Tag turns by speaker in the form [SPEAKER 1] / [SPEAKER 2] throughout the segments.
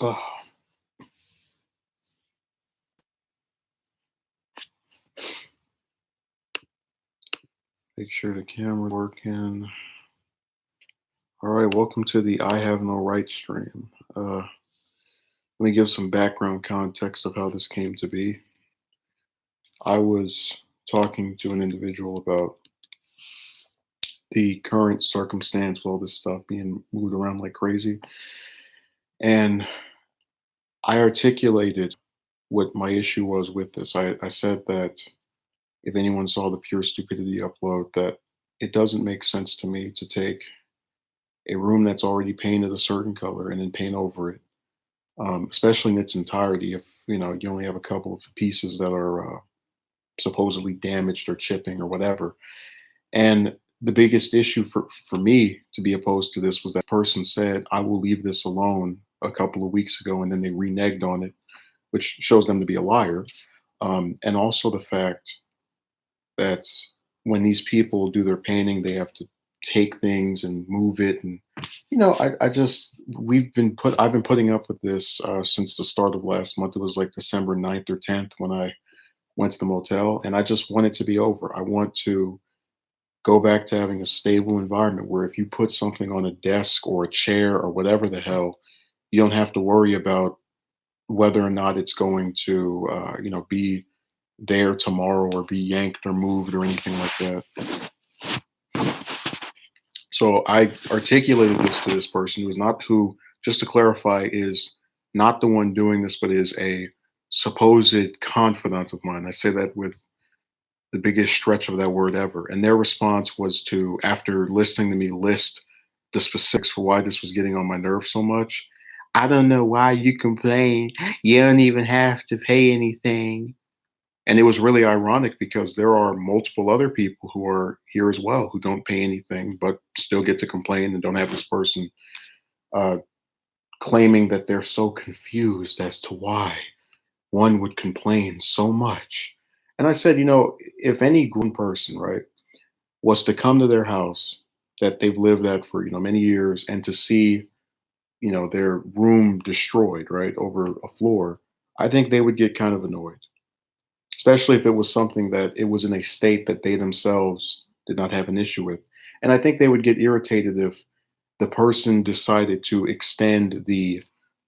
[SPEAKER 1] Oh, make sure the camera's working. All right, welcome to the I Have No Rights stream. Let me give some background context of how this came to be. I was talking to an individual about the current circumstance with all this stuff being moved around like crazy. And I articulated what my issue was with this. I said that if anyone saw the pure stupidity upload, that it doesn't make sense to me to take a room that's already painted a certain color and then paint over it, especially in its entirety. If you only have a couple of pieces that are supposedly damaged or chipping or whatever. And the biggest issue for me to be opposed to this was that person said, "I will leave this alone" a couple of weeks ago, and then they reneged on it, which shows them to be a liar. And also the fact that when these people do their painting, they have to take things and move it. And I just I've been putting up with this since the start of last month. It was like December 9th or 10th when I went to the motel, and I just want it to be over. I want to go back to having a stable environment where if you put something on a desk or a chair or whatever the hell, you don't have to worry about whether or not it's going to be there tomorrow or be yanked or moved or anything like that. So I articulated this to this person who is not who, just to clarify, is not the one doing this, but is a supposed confidant of mine. I say that with the biggest stretch of that word ever. And their response was to, after listening to me list the specifics for why this was getting on my nerves so much, "I don't know why you complain. You don't even have to pay anything." And it was really ironic because there are multiple other people who are here as well who don't pay anything but still get to complain and don't have this person uh, claiming that they're so confused as to why one would complain so much. And I said, if any grown person, right, was to come to their house that they've lived at for, many years and to see, their room destroyed, right, over a floor, I think they would get kind of annoyed, especially if it was something that it was in a state that they themselves did not have an issue with. And I think they would get irritated if the person decided to extend the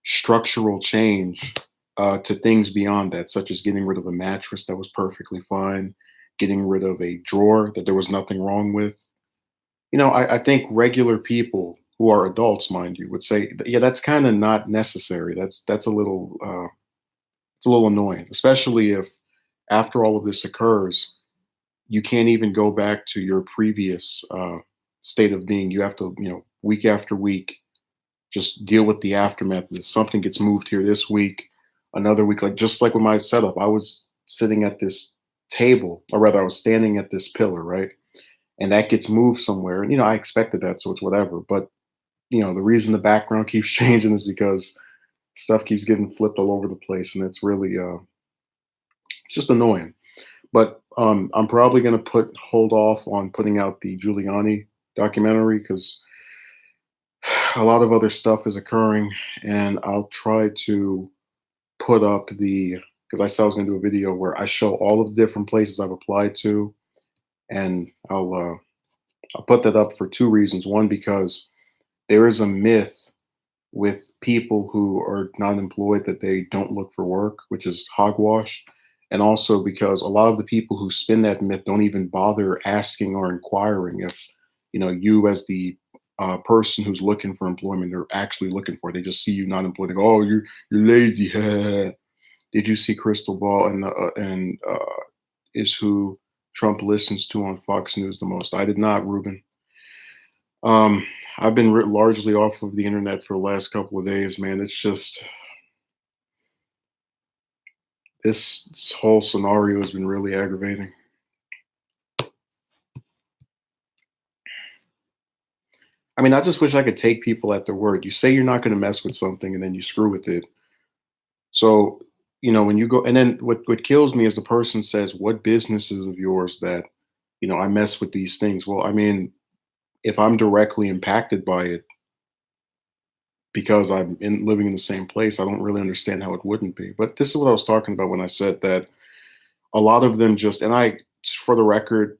[SPEAKER 1] structural change to things beyond that, such as getting rid of a mattress that was perfectly fine, getting rid of a drawer that there was nothing wrong with. I think regular people who are adults, mind you, would say, "Yeah, that's kind of not necessary. That's a little it's a little annoying, especially if after all of this occurs, you can't even go back to your previous state of being. You have to, week after week, just deal with the aftermath of this. Something gets moved here this week, another week, like just like with my setup, I was sitting at this table, or rather, I was standing at this pillar, right? And that gets moved somewhere. And, I expected that, so it's whatever. But, the reason the background keeps changing is because stuff keeps getting flipped all over the place. And it's really, it's just annoying. But I'm probably going to hold off on putting out the Giuliani documentary because a lot of other stuff is occurring, and I'll try to put up the because I said I was going to do a video where I show all of the different places I've applied to, and I'll put that up for two reasons. One, because there is a myth with people who are not employed that they don't look for work, which is hogwash. And also because a lot of the people who spin that myth don't even bother asking or inquiring if, you as the person who's looking for employment are actually looking for it. They just see you not employed. They go, "Oh, you're lazy." Did you see Crystal Ball and is who Trump listens to on Fox News the most? I did not, Ruben. Um, I've been largely off of the internet for the last couple of days, man. It's just this whole scenario has been really aggravating. I mean, I just wish I could take people at their word. You say you're not going to mess with something, and then you screw with it. So, when you go, and then what kills me is the person says, "What business is of yours that, I mess with these things?" Well, I mean, if I'm directly impacted by it, because I'm living in the same place. I don't really understand how it wouldn't be. But this is what I was talking about when I said that a lot of them just, and I, for the record,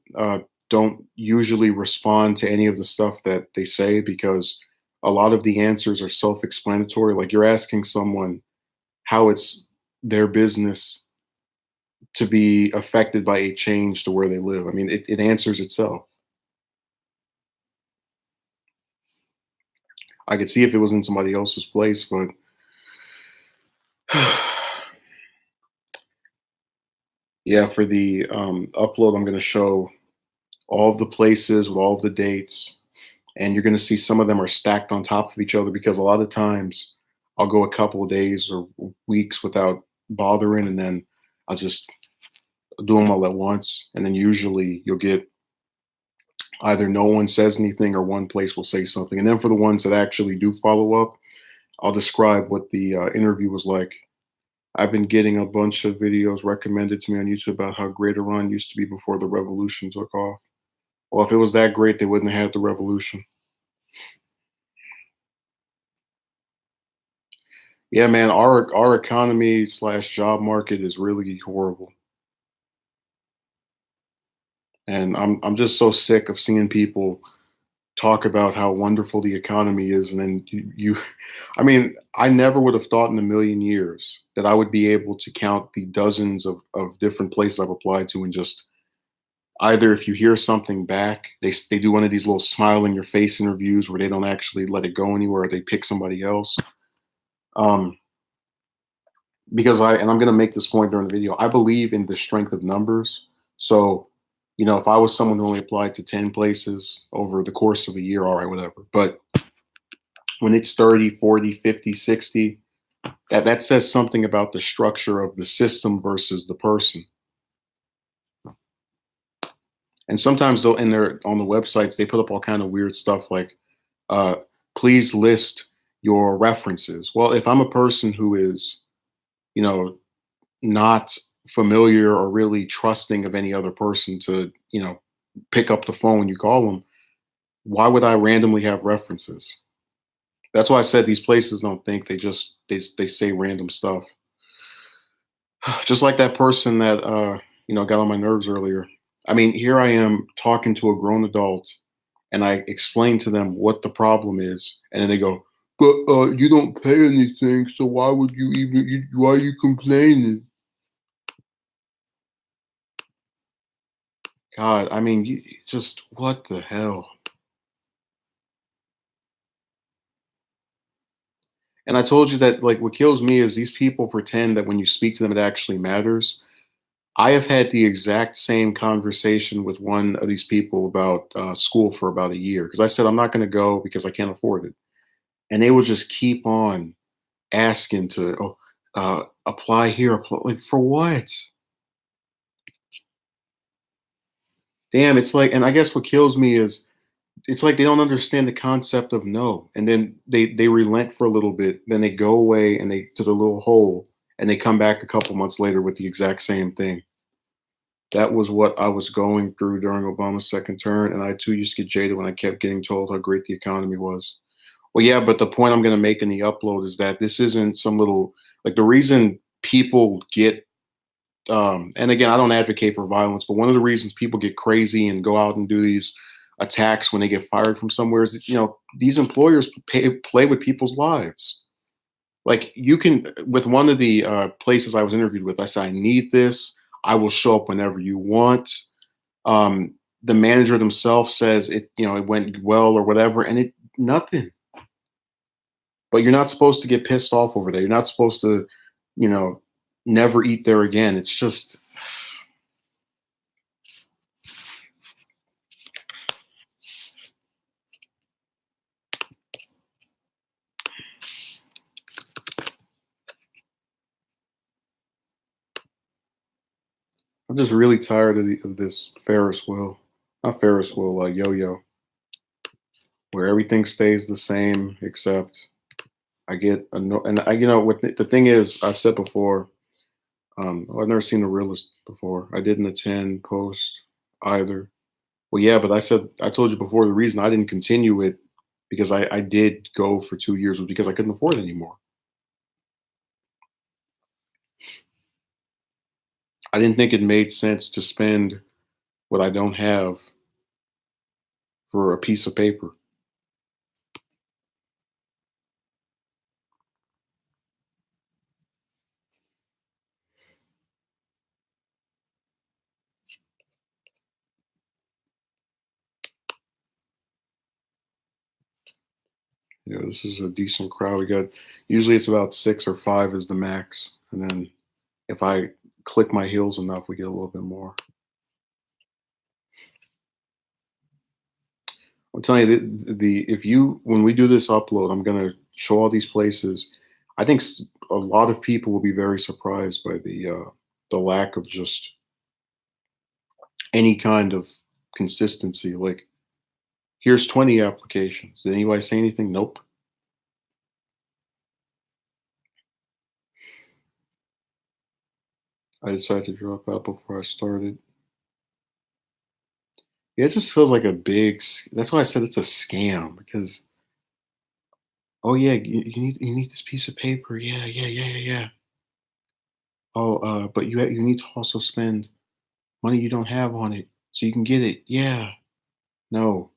[SPEAKER 1] don't usually respond to any of the stuff that they say because a lot of the answers are self-explanatory. Like you're asking someone how it's their business to be affected by a change to where they live. I mean, it answers itself. I could see if it was in somebody else's place, but yeah, for the upload, I'm going to show all of the places with all of the dates, and you're going to see some of them are stacked on top of each other because a lot of times I'll go a couple of days or weeks without bothering, and then I'll just do them all at once, and then usually you'll get either no one says anything or one place will say something, and then for the ones that actually do follow up, I'll describe what the interview was like. I've been getting a bunch of videos recommended to me on YouTube about how great Iran used to be before the revolution took off. Well, if it was that great, they wouldn't have had the revolution. Yeah, man, our economy slash job market is really horrible, and I'm just so sick of seeing people talk about how wonderful the economy is, and then I mean, I never would have thought in a million years that I would be able to count the dozens of different places I've applied to and just either if you hear something back, they do one of these little smile in your face interviews where they don't actually let it go anywhere. They pick somebody else. Um, because I'm going to make this point during the video. I believe in the strength of numbers. So, if I was someone who only applied to 10 places over the course of a year, all right, whatever. But when it's 30, 40, 50, 60, that says something about the structure of the system versus the person. And sometimes they'll in their on the websites they put up all kind of weird stuff like uh, please list your references. Well, if I'm a person who is, you know, not familiar or really trusting of any other person to, pick up the phone when you call them, why would I randomly have references? That's why I said these places don't think, they say random stuff. Just like that person that got on my nerves earlier. I mean, here I am talking to a grown adult and I explain to them what the problem is, and then they go, "But you don't pay anything, so why would you even? Why are you complaining?" God, I mean, just what the hell? And I told you that, like, what kills me is these people pretend that when you speak to them, it actually matters. I have had the exact same conversation with one of these people about school for about a year because I said I'm not going to go because I can't afford it, and they will just keep on asking to apply here, apply, like for what? Damn, it's like, and I guess what kills me is it's like they don't understand the concept of no, and then they relent for a little bit, then they go away and they to the little hole, and they come back a couple months later with the exact same thing. That was what I was going through during Obama's second term, and I too used to get jaded when I kept getting told how great the economy was. Well, yeah, but the point I'm going to make in the upload is that this isn't some little, like, the reason people get and again, I don't advocate for violence, but one of the reasons people get crazy and go out and do these attacks when they get fired from somewhere is that, these employers play with people's lives. Like you can, with one of the places I was interviewed with, I said, I need this. I will show up whenever you want. Um, the manager themselves says it went well or whatever, and it nothing. But you're not supposed to get pissed off over there. You're not supposed to, you know, never eat there again. It's just I'm just really tired of this Ferris wheel. Not Ferris wheel, yo-yo, where everything stays the same except I get and what the thing is, I've said before, I've never seen a realist before. I didn't attend post either. Well, yeah, but I told you before the reason I didn't continue it because I did go for 2 years was because I couldn't afford it anymore. I didn't think it made sense to spend what I don't have for a piece of paper. You know, this is a decent crowd. We got usually it's about 6 or 5 is the max, and then if I click my heels enough, we get a little bit more. I'm telling you, the if you when we do this upload, I'm gonna show all these places. I think a lot of people will be very surprised by the lack of just any kind of consistency. Like, here's 20 applications. Did anybody say anything? Nope. I decided to drop out before I started. Yeah, it just feels like a that's why I said it's a scam because, oh yeah, you need this piece of paper. Yeah, yeah, yeah, yeah, yeah. Oh, but you need to also spend money you don't have on it so you can get it. Yeah. No.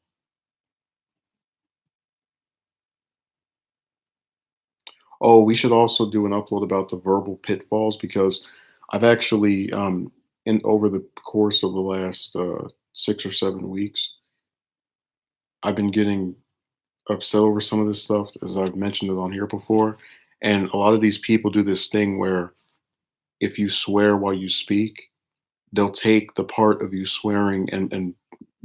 [SPEAKER 1] Oh, we should also do an upload about the verbal pitfalls because I've actually in over the course of the last 6 or 7 weeks, I've been getting upset over some of this stuff as I've mentioned it on here before. And a lot of these people do this thing where if you swear while you speak, they'll take the part of you swearing and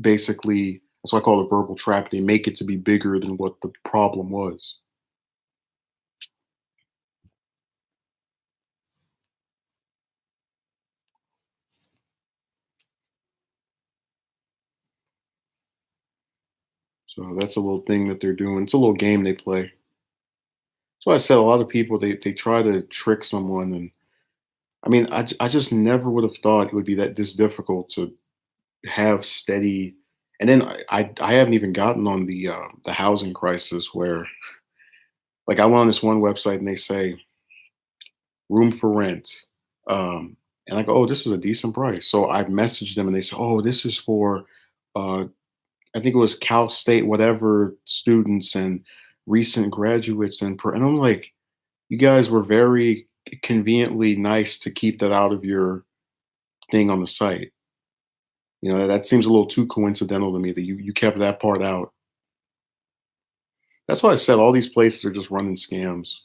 [SPEAKER 1] basically that's why I call it verbal trap. They make it to be bigger than what the problem was. So that's a little thing that they're doing. It's a little game they play. So I said a lot of people they try to trick someone, and I mean I just never would have thought it would be that this difficult to have steady. And then I haven't even gotten on the housing crisis where like I went on this one website and they say room for rent. And I go, oh, this is a decent price. So I messaged them and they said, oh, this is for uh, I think it was Cal State, whatever students and recent graduates and I'm like, you guys were very conveniently nice to keep that out of your thing on the site. You know, that seems a little too coincidental to me that you kept that part out. That's why I said all these places are just running scams.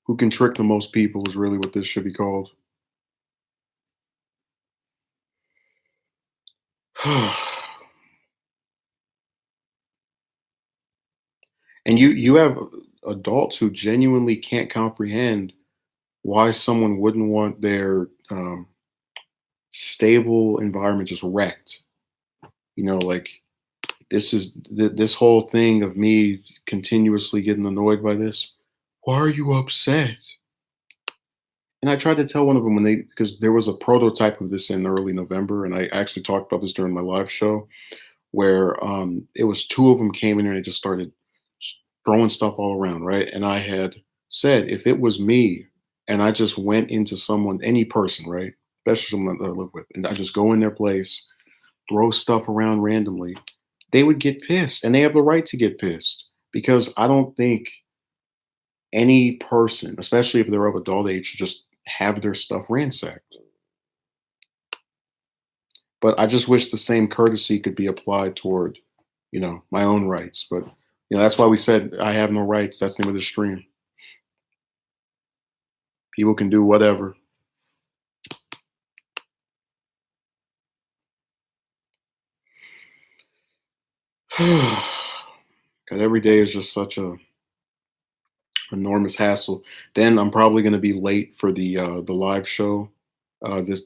[SPEAKER 1] Who can trick the most people is really what this should be called. And you have adults who genuinely can't comprehend why someone wouldn't want their stable environment just wrecked. You know, like this whole thing of me continuously getting annoyed by this. Why are you upset? And I tried to tell one of them when they because there was a prototype of this in early November, and I actually talked about this during my live show where it was two of them came in here and they just started throwing stuff all around, right? And I had said if it was me and I just went into someone, any person, right, especially someone that I live with, and I just go in their place, throw stuff around randomly, they would get pissed, and they have the right to get pissed because I don't think any person, especially if they're of adult age, should just have their stuff ransacked. But I just wish the same courtesy could be applied toward, my own rights. But that's why we said I have no rights. That's the name of the stream. People can do whatever. God, every day is just such a enormous hassle. Then I'm probably going to be late for the live show this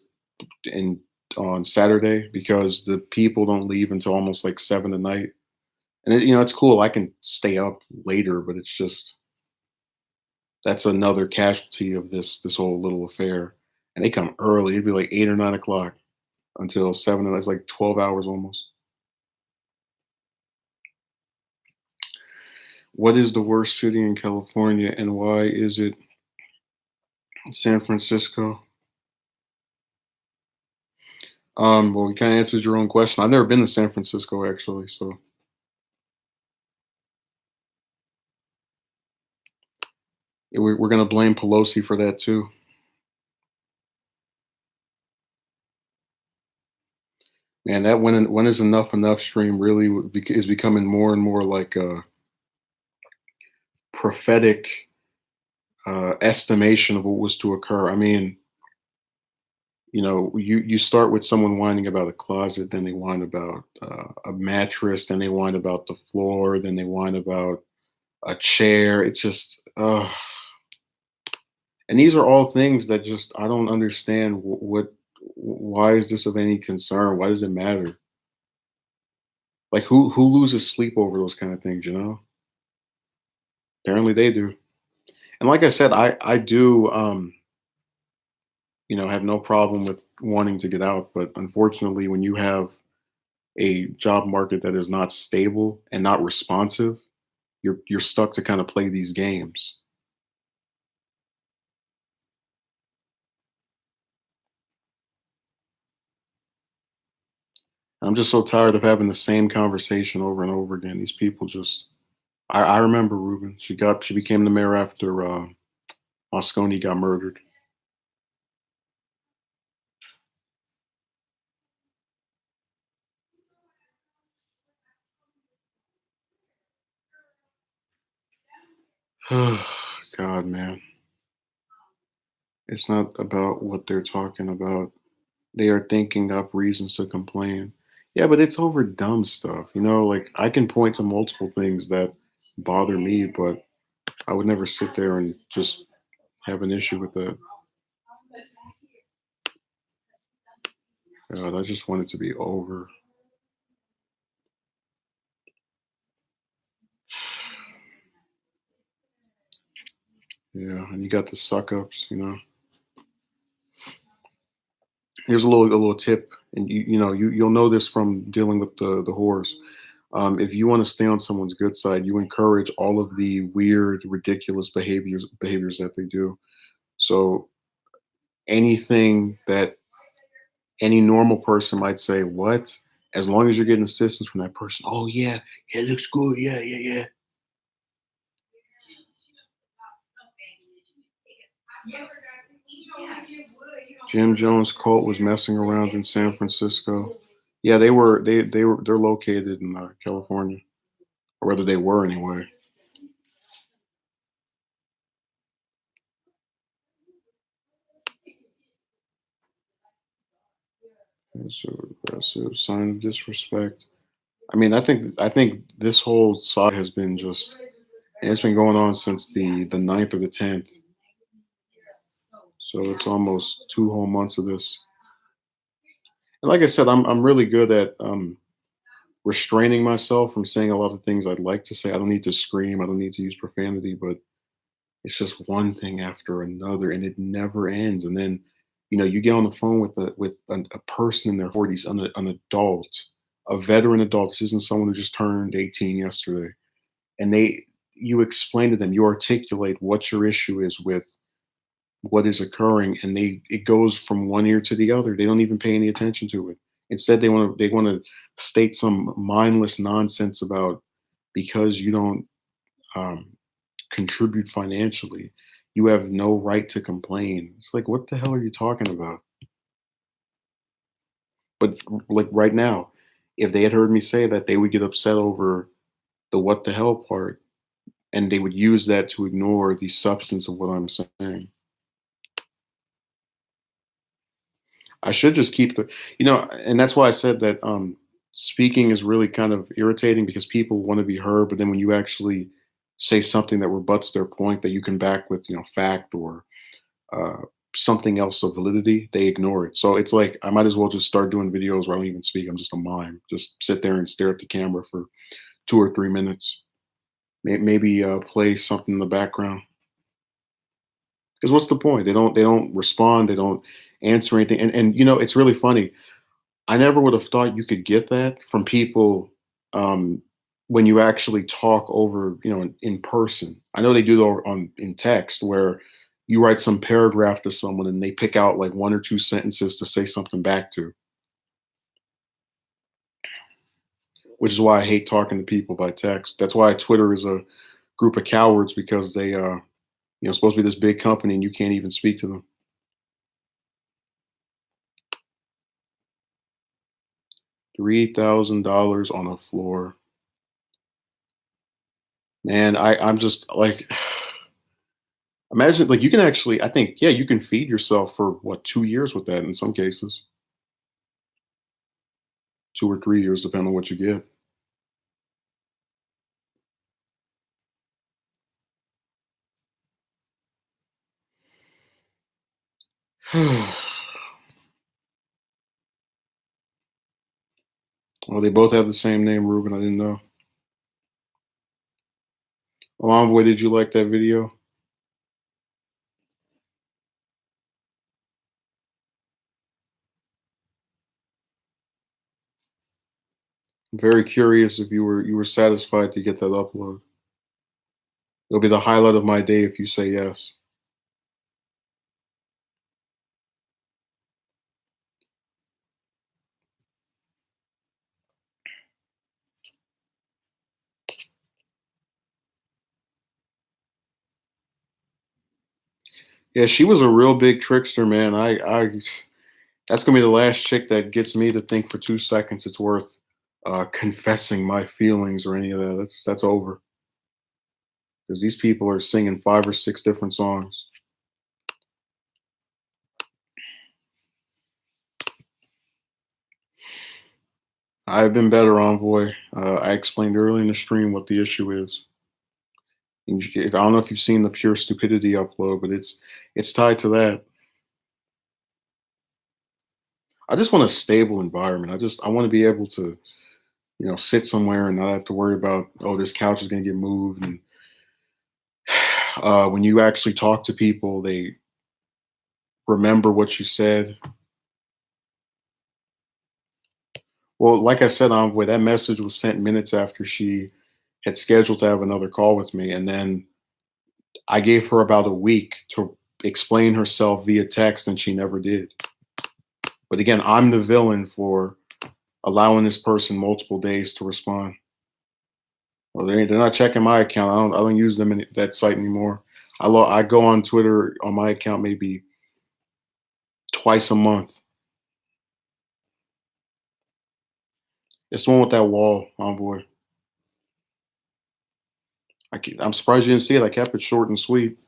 [SPEAKER 1] in on Saturday because the people don't leave until almost like 7 at night. And it's cool. I can stay up later, but it's just that's another casualty of this whole little affair. And they come early. It'd be like 8 or 9 o'clock until 7. And it's like 12 hours almost. What is the worst city in California and why is it San Francisco? Well, you kind of answered your own question. I've never been to San Francisco actually, so we're gonna blame Pelosi for that too. Man, that when is enough enough stream really is becoming more and more like a prophetic estimation of what was to occur. I mean, you start with someone whining about a closet, then they whine about a mattress, then they whine about the floor, then they whine about a chair. It's just, and these are all things that just I don't understand. Why is this of any concern? Why does it matter? Like who loses sleep over those kind of things? Apparently they do. And like I said, I do. Have no problem with wanting to get out. But unfortunately, when you have a job market that is not stable and not responsive, you're stuck to kind of play these games. I'm just so tired of having the same conversation over and over again. These people just I remember Ruben. She became the mayor after Moscone got murdered. God, man. It's not about what they're talking about. They are thinking up reasons to complain. Yeah, but it's over dumb stuff. Like I can point to multiple things that bother me, but I would never sit there and just have an issue with that. God, I just want it to be over. Yeah, and you got the suck ups. Here's a little tip, and you'll know this from dealing with the whores. If you want to stay on someone's good side, you encourage all of the weird, ridiculous behaviors that they do. So anything that any normal person might say, "What?" As long as you're getting assistance from that person, oh yeah, yeah, it looks good, yeah, yeah, yeah. Jim Jones cult was messing around in San Francisco. Yeah, they're located in California, or rather they were anyway. So aggressive sign of disrespect. I mean, I think this whole saga has been just it's been going on since the ninth or the 10th. So it's almost 2 whole months of this. And like I said, I'm really good at restraining myself from saying a lot of things I'd like to say. I don't need to scream. I don't need to use profanity, but it's just one thing after another, and it never ends. And then, you get on the phone with a person in their 40s, an adult, a veteran adult. This isn't someone who just turned 18 yesterday, and you explain to them, you articulate what your issue is with what is occurring, and it goes from one ear to the other. They don't even pay any attention to it. Instead, they want to state some mindless nonsense about because you don't um, contribute financially, you have no right to complain. It's like, what the hell are you talking about? But like right now, if they had heard me say that, they would get upset over the what the hell part, and they would use that to ignore the substance of what I'm saying. I should just keep and that's why I said that speaking is really kind of irritating because people want to be heard, but then when you actually say something that rebuts their point that you can back with, fact or uh, something else of validity, they ignore it. So it's like I might as well just start doing videos where I don't even speak. I'm just a mime. Just sit there and stare at the camera for 2 or 3 minutes. Maybe play something in the background. Because what's the point? They don't respond. They don't answer anything. And it's really funny. I never would have thought you could get that from people um, when you actually talk over, in person. I know they do it on in text where you write some paragraph to someone and they pick out like one or two sentences to say something back to, which is why I hate talking to people by text. That's why Twitter is a group of cowards because they supposed to be this big company and you can't even speak to them. $3,000 on a floor. Man, I'm just like imagine like you can actually I think, yeah, you can feed yourself for what, 2 years with that in some cases. 2 or 3 years, depending on what you get. Well, they both have the same name, Ruben. I didn't know. Oh, Envoy, did you like that video? I'm very curious if you were satisfied to get that upload. It'll be the highlight of my day if you say yes. Yeah, she was a real big trickster, man. I that's gonna be the last chick that gets me to think for 2 seconds it's worth confessing my feelings or any of that. That's over because these people are singing 5 or 6 different songs. I've been better, Envoy. I explained early in the stream what the issue is. And if I don't know if you've seen the pure stupidity upload, but it's tied to that. I just want a stable environment. I want to be able to, sit somewhere and not have to worry about, oh, this couch is going to get moved. And when you actually talk to people, they remember what you said. Well, like I said, Envoy, that message was sent minutes after she had scheduled to have another call with me, and then I gave her about a week to explain herself via text, and she never did. But again, I'm the villain for allowing this person multiple days to respond. Well, they're not checking my account. I don't use them in that site anymore. I go on Twitter on my account maybe twice a month. It's the one with that wall, Envoy. I'm surprised you didn't see it. I kept it short and sweet.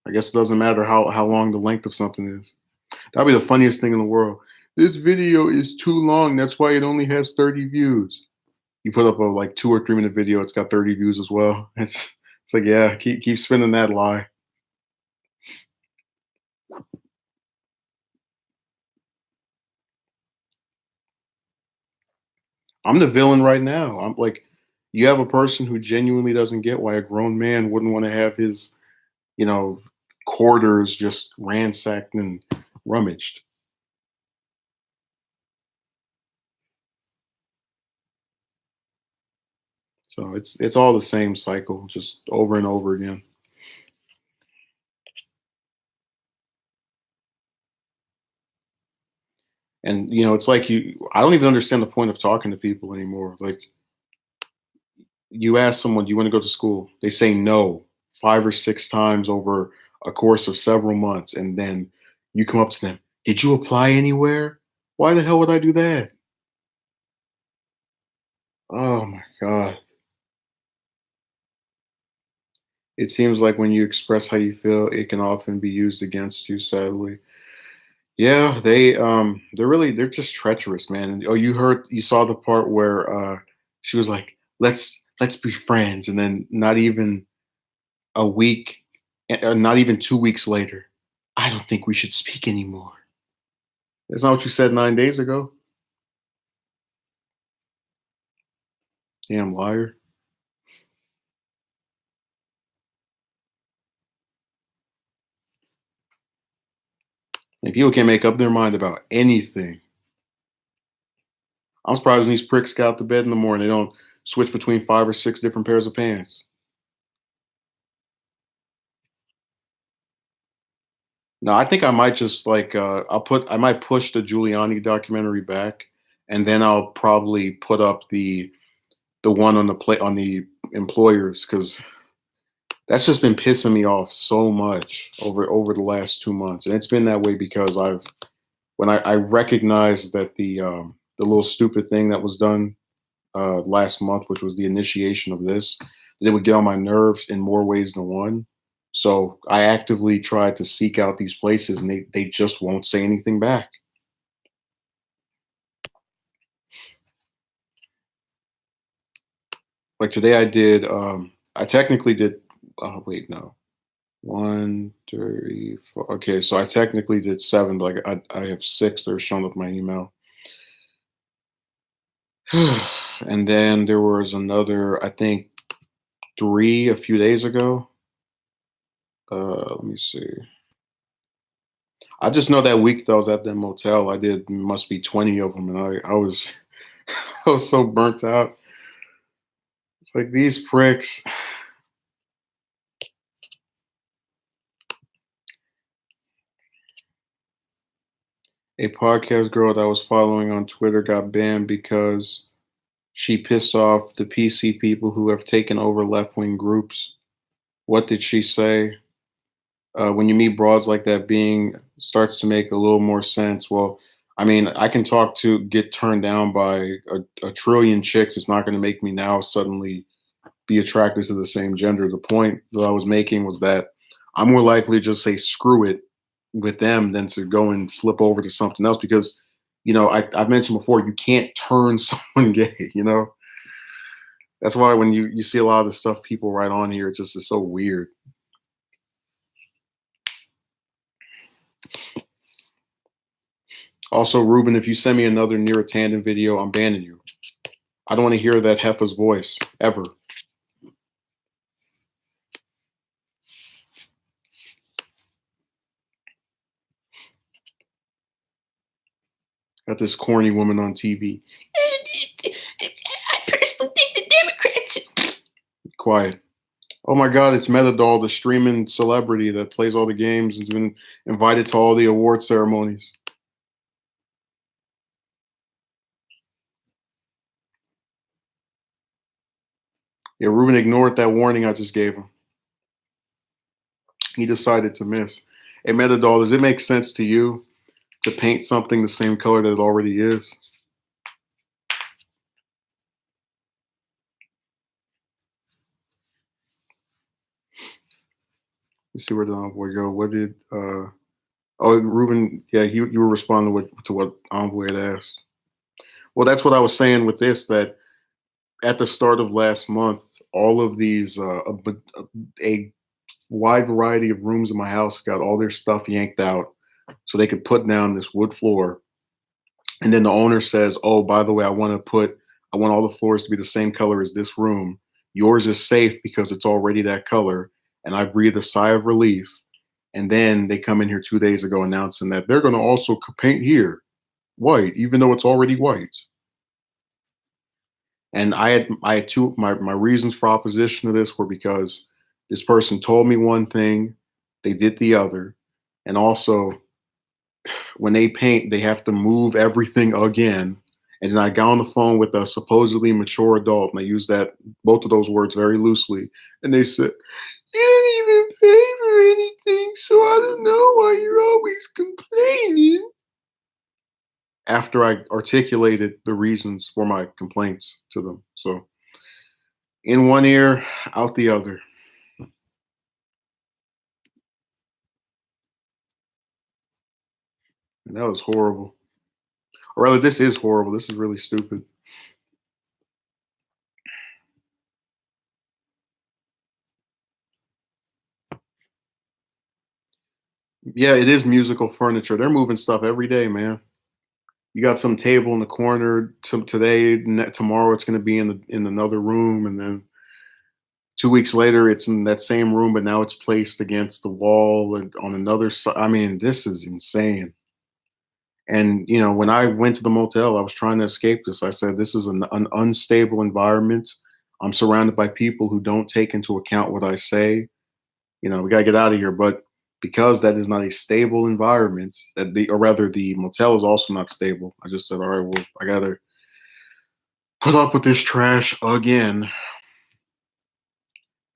[SPEAKER 1] I guess it doesn't matter how long the length of something is. That'd be the funniest thing in the world. This video is too long. That's why it only has 30 views. You put up a like 2 or 3 minute video, it's got 30 views as well. It's like, yeah, keep spinning that lie. I'm the villain right now. I'm like, you have a person who genuinely doesn't get why a grown man wouldn't want to have his, you know, quarters just ransacked and rummaged. So it's all the same cycle, just over and over again. And it's like I don't even understand the point of talking to people anymore. Like you ask someone, "Do you want to go to school?" They say no 5 or 6 times over a course of several months, and then you come up to them, "Did you apply anywhere?" Why the hell would I do that? Oh my god. It seems like when you express how you feel, it can often be used against you, sadly. Yeah, they're just treacherous, man. And, oh, you saw the part where she was like, "Let's be friends," and then not even a week, not even 2 weeks later, I don't think we should speak anymore. That's not what you said 9 days ago. Damn liar. Like people can't make up their mind about anything. I'm surprised when these pricks get out to bed in the morning. They don't. switch between 5 or 6 different pairs of pants. No, I think I might just like I might push the Giuliani documentary back, and then I'll probably put up the one on the play on the employers because that's just been pissing me off so much over the last 2 months, and it's been that way because I recognized that the little stupid thing that was done last month, which was the initiation of this, that it would get on my nerves in more ways than one. So I actively tried to seek out these places, and they just won't say anything back. Like today, I technically did. Oh wait, no. One, three, four. Okay, so I technically did seven, but I have six that are showing up in my email. And then there was another, I think, three a few days ago. Let me see. I just know that week that I was at that motel, I did must be 20 of them, and I was I was so burnt out. It's like these pricks. A podcast girl that I was following on Twitter got banned because she pissed off the PC people who have taken over left wing groups. What did she say? When you meet broads like that, being starts to make a little more sense. Well, I mean, I can talk to get turned down by a trillion chicks. It's not going to make me now suddenly be attracted to the same gender. The point that I was making was that I'm more likely to just say screw it with them than to go and flip over to something else because, I've mentioned before, you can't turn someone gay, That's why when you see a lot of the stuff people write on here, it just is so weird. Also, Ruben, if you send me another Neera Tanden video, I'm banning you. I don't want to hear that heifer's voice ever. Got this corny woman on TV. I personally think the Democrats. Quiet. Oh my God, it's Metadoll, the streaming celebrity that plays all the games and's been invited to all the award ceremonies. Yeah, Ruben ignored that warning I just gave him. He decided to miss. Hey, Metadoll, does it make sense to you to paint something the same color that it already is? Let's see where the envoy go. What did oh Ruben, yeah, you were responding to what envoy had asked. Well, that's what I was saying with this, that at the start of last month, all of these a wide variety of rooms in my house got all their stuff yanked out so they could put down this wood floor. And then the owner says, "Oh, by the way, I want all the floors to be the same color as this room. Yours is safe because it's already that color." And I breathe a sigh of relief. And then they come in here 2 days ago announcing that they're going to also paint here white, even though it's already white. And I had two my reasons for opposition to this were because this person told me one thing, they did the other, and also when they paint, they have to move everything again. And then I got on the phone with a supposedly mature adult, and I use that both of those words very loosely. And they said, "You didn't even pay for anything, so I don't know why you're always complaining." After I articulated the reasons for my complaints to them. So in one ear, out the other. And that was horrible. Or rather, this is horrible. This is really stupid. Yeah, it is musical furniture. They're moving stuff every day, man. You got some table in the corner today, tomorrow it's going to be in another room, and then 2 weeks later it's in that same room, but now it's placed against the wall and on another side. I mean, this is insane. And when I went to the motel, I was trying to escape this. I said, "This is an unstable environment. I'm surrounded by people who don't take into account what I say. We gotta get out of here." But because that is not a stable environment, or rather, the motel is also not stable. I just said, "All right, well, I gotta put up with this trash again."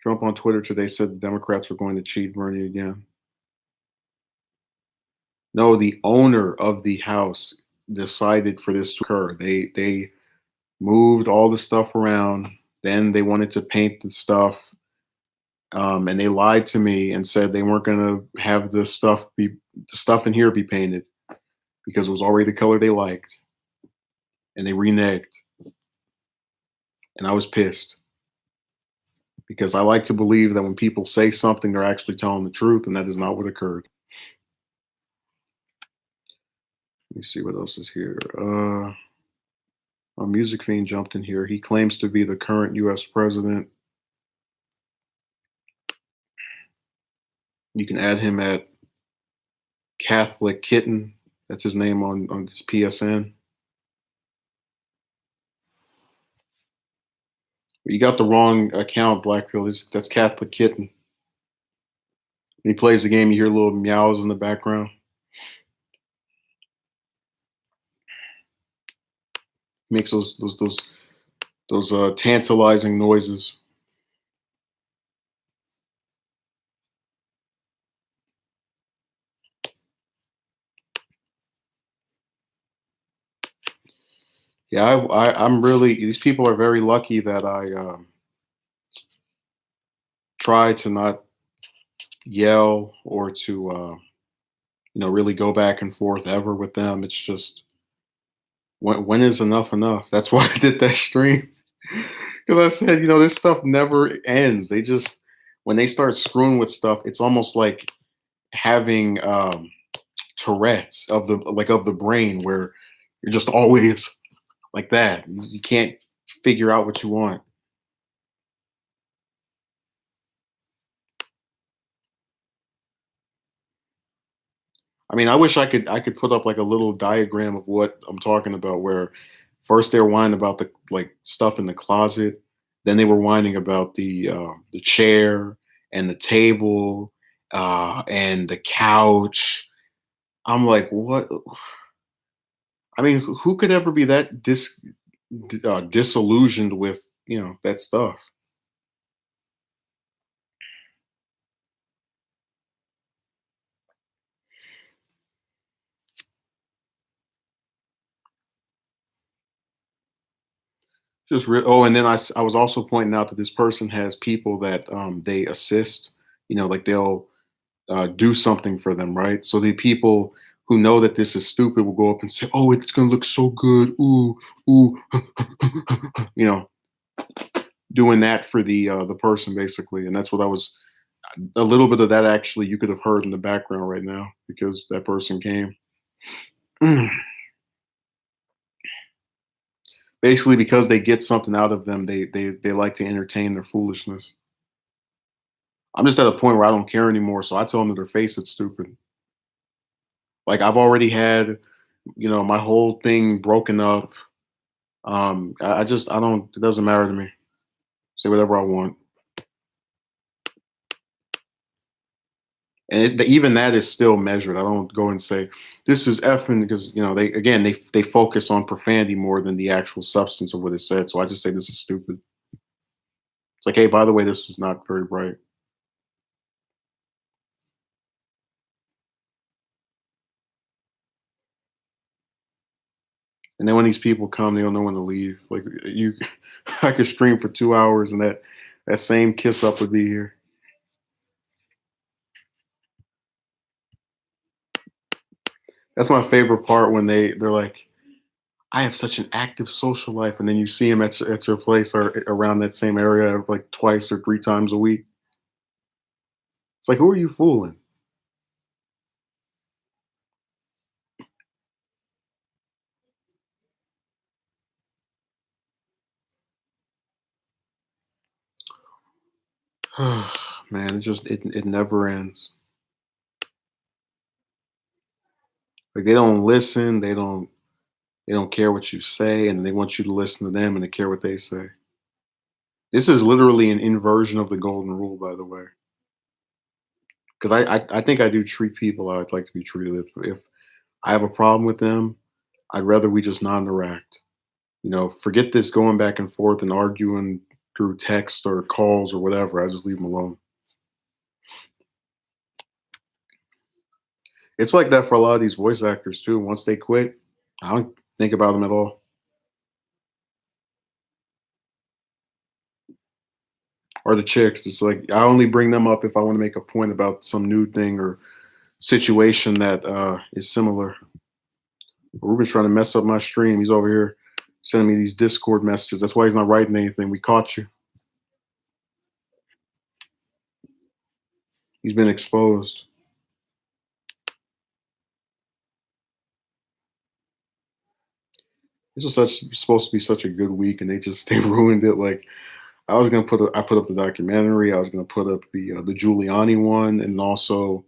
[SPEAKER 1] Trump on Twitter today said the Democrats were going to cheat Bernie again. No, the owner of the house decided for this to occur. They moved all the stuff around. Then they wanted to paint the stuff, and they lied to me and said they weren't going to have the stuff in here be painted because it was already the color they liked, and they reneged. And I was pissed because I like to believe that when people say something, they're actually telling the truth, and that is not what occurred. Let me see what else is here. A music fiend jumped in here. He claims to be the current U.S. president. You can add him at Catholic Kitten. That's his name on his PSN. You got the wrong account, Blackfield. That's Catholic Kitten. When he plays the game, you hear little meows in the background. He makes those tantalizing noises. Yeah, I'm really. These people are very lucky that I try to not yell or to really go back and forth ever with them. It's just when is enough enough? That's why I did that stream. Because I said, this stuff never ends. They just when they start screwing with stuff, it's almost like having Tourette's of the brain, where you're just always like that. You can't figure out what you want. I mean, I wish I could put up like a little diagram of what I'm talking about, where first they were whining about the like stuff in the closet, then they were whining about the chair and the table and the couch. I'm like, what? I mean, who could ever be that disillusioned with that stuff? Oh, and then I was also pointing out that this person has people that they assist. Like they'll do something for them, right? So the people who know that this is stupid will go up and say, "Oh, it's gonna look so good." Ooh, ooh, you know, doing that for the person basically, and that's what I was. A little bit of that actually you could have heard in the background right now because that person came. Basically, because they get something out of them, they like to entertain their foolishness. I'm just at a point where I don't care anymore, so I tell them to their face it's stupid. Like I've already had, my whole thing broken up. I don't. It doesn't matter to me. Say whatever I want, and even that is still measured. I don't go and say this is effing because they focus on profanity more than the actual substance of what is said. So I just say this is stupid. It's like, hey, by the way, this is not very bright. And then when these people come, they don't know when to leave. Like I could stream for 2 hours, and that same kiss up would be here. That's my favorite part when they're like, I have such an active social life, and then you see them at your place or around that same area like twice or three times a week. It's like, who are you fooling? Man, it never ends. Like they don't listen, they don't care what you say, and they want you to listen to them and to care what they say. This is literally an inversion of the golden rule, by the way. Because I think I do treat people how I'd like to be treated. If I have a problem with them, I'd rather we just not interact. Forget this going back and forth and arguing through text or calls or whatever. I just leave them alone. It's like that for a lot of these voice actors too. Once they quit, I don't think about them at all. Or the chicks, it's like I only bring them up if I want to make a point about some new thing or situation that is similar. Ruben's trying to mess up my stream. He's over here sending me these Discord messages. That's why he's not writing anything. We caught you. He's been exposed. This was supposed to be such a good week, and they ruined it. Like I put up the documentary. I was gonna put up the Giuliani one, and also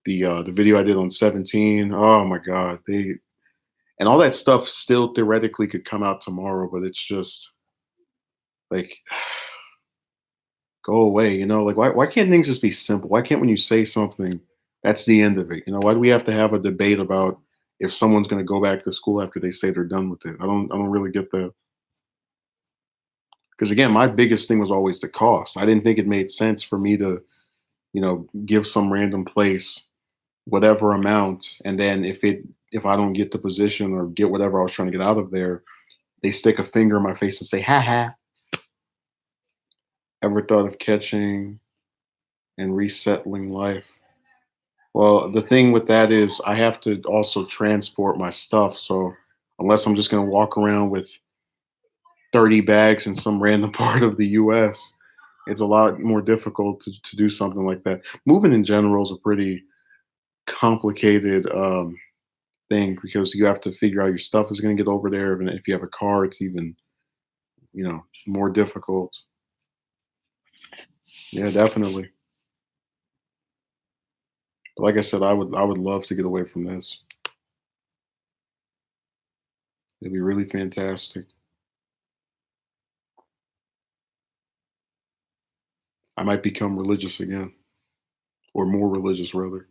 [SPEAKER 1] the video I did on 17. Oh my God, they and all that stuff still theoretically could come out tomorrow, but it's just like go away. Like why can't things just be simple? Why can't when you say something, that's the end of it? Why do we have to have a debate about if someone's going to go back to school after they say they're done with it? I don't really get that. Because again, my biggest thing was always the cost. I didn't think it made sense for me to, give some random place whatever amount, and then if I don't get the position or get whatever I was trying to get out of there, they stick a finger in my face and say, "Ha ha." Ever thought of catching and resettling life? Well, the thing with that is I have to also transport my stuff. So unless I'm just going to walk around with 30 bags in some random part of the US, it's a lot more difficult to do something like that. Moving in general is a pretty complicated thing because you have to figure out your stuff is going to get over there. And if you have a car, it's even, more difficult. Yeah, definitely. But like I said, I would love to get away from this. It'd be really fantastic. I might become religious again, or more religious rather.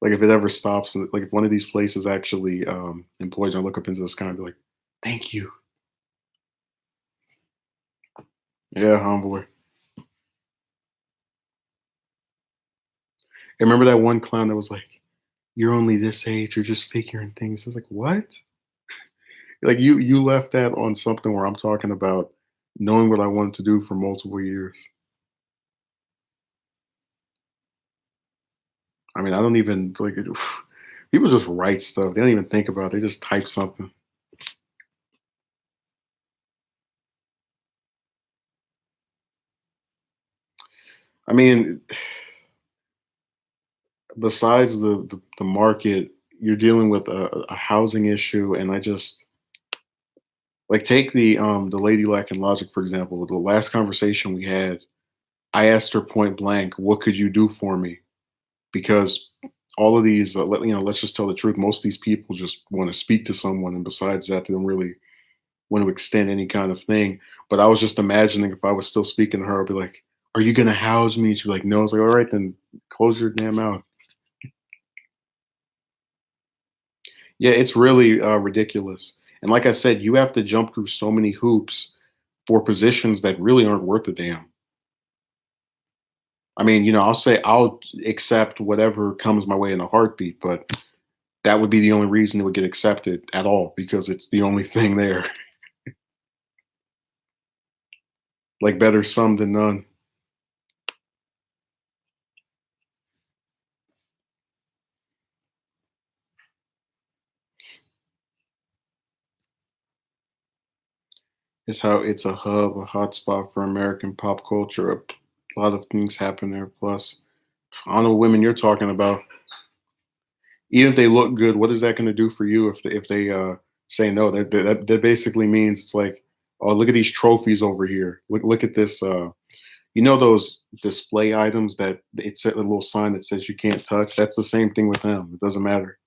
[SPEAKER 1] Like if it ever stops, like if one of these places actually employs, I look up into the sky and be like, "Thank you." Yeah, homeboy. I remember that one clown that was like, "You're only this age. You're just figuring things." I was like, "What?" Like you left that on something where I'm talking about knowing what I wanted to do for multiple years. I mean, I don't even like it. People just write stuff. They don't even think about it. They just type something. I mean, besides the market, you're dealing with a housing issue, and I just like take the lady lacking logic for example. The last conversation we had, I asked her point blank, "What could you do for me?" Because all of these, let's just tell the truth. Most of these people just want to speak to someone, and besides that, they don't really want to extend any kind of thing. But I was just imagining if I was still speaking to her, I'd be like, "Are you gonna house me?" She'd be like, "No." I was like, "All right, then close your damn mouth." Yeah, it's really ridiculous. And like I said, you have to jump through so many hoops for positions that really aren't worth a damn. I mean, I'll say I'll accept whatever comes my way in a heartbeat, but that would be the only reason it would get accepted at all because it's the only thing there. Like better some than none. It's how it's a hub, a hotspot for American pop culture. A lot of things happen there. Plus, I don't know what women you're talking about. Even if they look good, what is that going to do for you if they say no? That basically means it's like, oh, look at these trophies over here. Look at this. You know those display items that it's a little sign that says you can't touch? That's the same thing with them. It doesn't matter.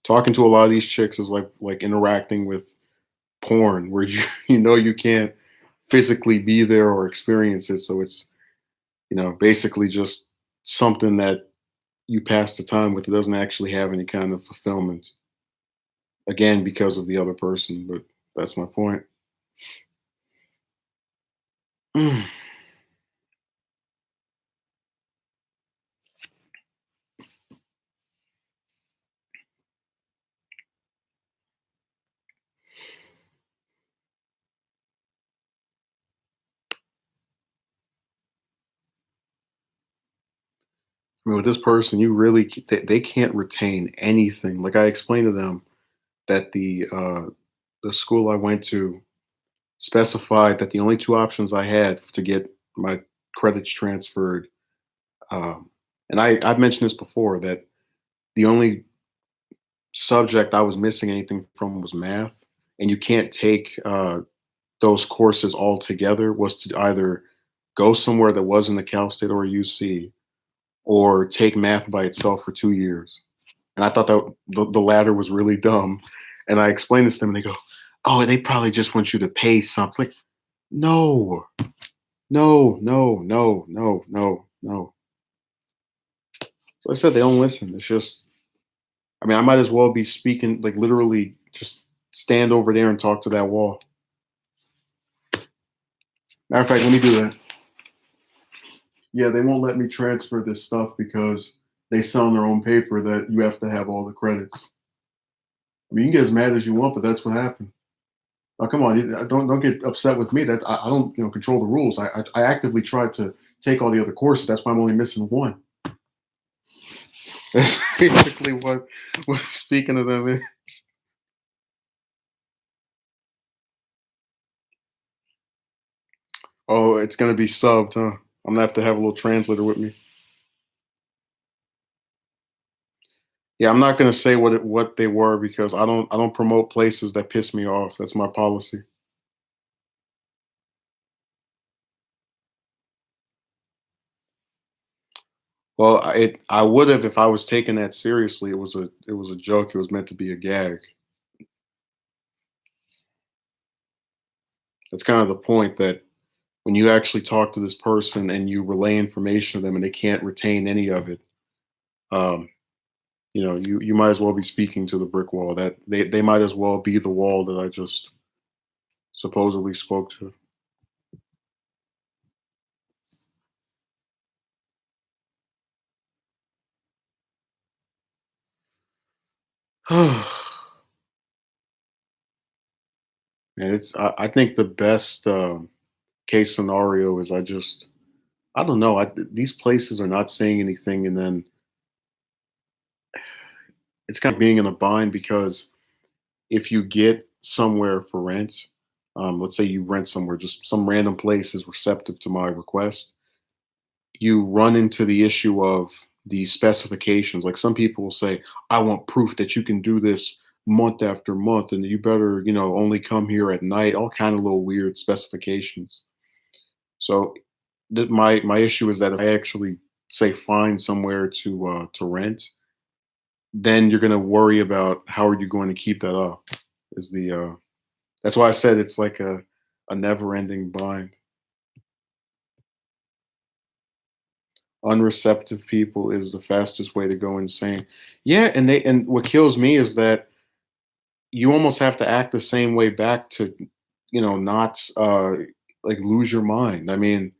[SPEAKER 1] Talking to a lot of these chicks is like interacting with porn where you you know you can't physically be there or experience it. So it's, basically just something that you pass the time with. It doesn't actually have any kind of fulfillment. Again, because of the other person, but that's my point. I mean, with this person, you really they can't retain anything. Like I explained to them that the school I went to specified that the only two options I had to get my credits transferred, um, and I've mentioned this before, that the only subject I was missing anything from was math, and you can't take those courses all together. Was to either go somewhere that wasn't a Cal State or a UC, or take math by itself for 2 years. And I thought that the latter was really dumb. And I explained this to them, and they go, "Oh, they probably just want you to pay something." Like, no, no, no, no, no, no, no. So I said they don't listen. It's just, I mean, I might as well be speaking, like literally just stand over there and talk to that wall. Matter of fact, let me do that. Yeah, they won't let me transfer this stuff because they sell on their own paper that you have to have all the credits. I mean, you can get as mad as you want, but that's what happened. Oh, come on, don't get upset with me. That I don't control the rules. I actively tried to take all the other courses. That's why I'm only missing one. That's basically what speaking of them is. Oh, it's gonna be subbed, huh? I'm gonna have a little translator with me. Yeah, I'm not gonna say what they were because I don't promote places that piss me off. That's my policy. Well, I would have if I was taking that seriously. It was a joke. It was meant to be a gag. That's kind of the point, that when you actually talk to this person and you relay information to them and they can't retain any of it, um, you might as well be speaking to the brick wall. That they might as well be the wall that I just supposedly spoke to. And I think the best case scenario is I don't know. These places are not saying anything, and then it's kind of being in a bind because if you get somewhere for rent, let's say you rent somewhere, just some random place is receptive to my request, you run into the issue of the specifications. Like some people will say, I want proof that you can do this month after month, and you better, only come here at night, all kind of little weird specifications. So my issue is that if I actually say find somewhere to rent, then you're gonna worry about how are you going to keep that up. Is the That's why I said it's like a never ending bind. Unreceptive people is the fastest way to go insane. Yeah, and what kills me is that you almost have to act the same way back to, not like lose your mind. I mean,